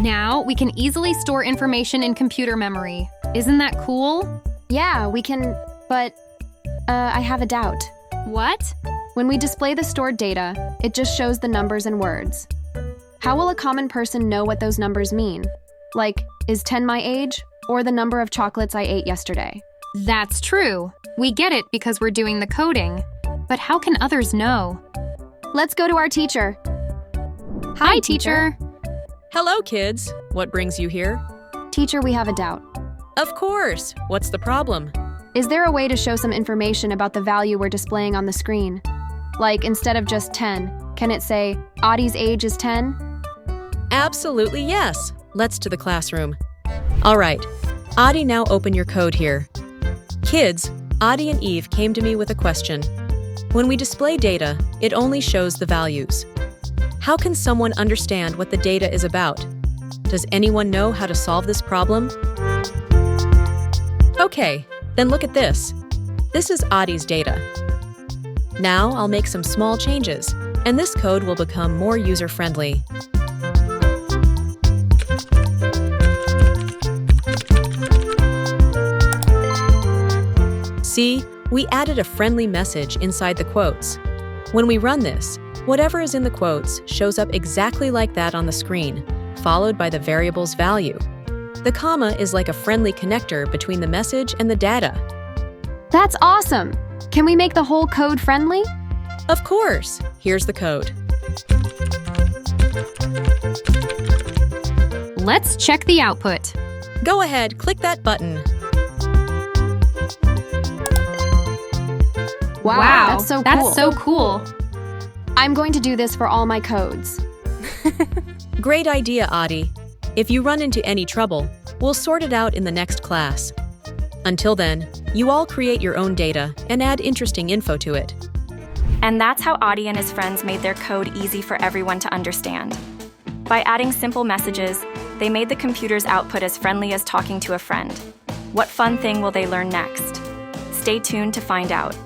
Now, we can easily store information in computer memory. Isn't that cool? Yeah, we can, but I have a doubt. What? When we display the stored data, it just shows the numbers and words. How will a common person know what those numbers mean? Like, is 10 my age, or the number of chocolates I ate yesterday? That's true. We get it because we're doing the coding. But how can others know? Let's go to our teacher. Hi, teacher. Hello, kids. What brings you here? Teacher, we have a doubt. Of course. What's the problem? Is there a way to show some information about the value we're displaying on the screen? Like, instead of just 10, can it say, Aadi's age is 10? Absolutely yes. Let's to the classroom. All right. Aadi, now open your code here. Kids, Aadi and Eve came to me with a question. When we display data, it only shows the values. How can someone understand what the data is about? Does anyone know how to solve this problem? Okay, then look at this. This is Aadi's data. Now I'll make some small changes, and this code will become more user-friendly. See, we added a friendly message inside the quotes. When we run this, whatever is in the quotes shows up exactly like that on the screen, followed by the variable's value. The comma is like a friendly connector between the message and the data. That's awesome! Can we make the whole code friendly? Of course! Here's the code. Let's check the output. Go ahead, click that button. Wow, that's so cool. That's so cool. I'm going to do this for all my codes. Great idea, Aadi. If you run into any trouble, we'll sort it out in the next class. Until then, you all create your own data and add interesting info to it. And that's how Aadi and his friends made their code easy for everyone to understand. By adding simple messages, they made the computer's output as friendly as talking to a friend. What fun thing will they learn next? Stay tuned to find out.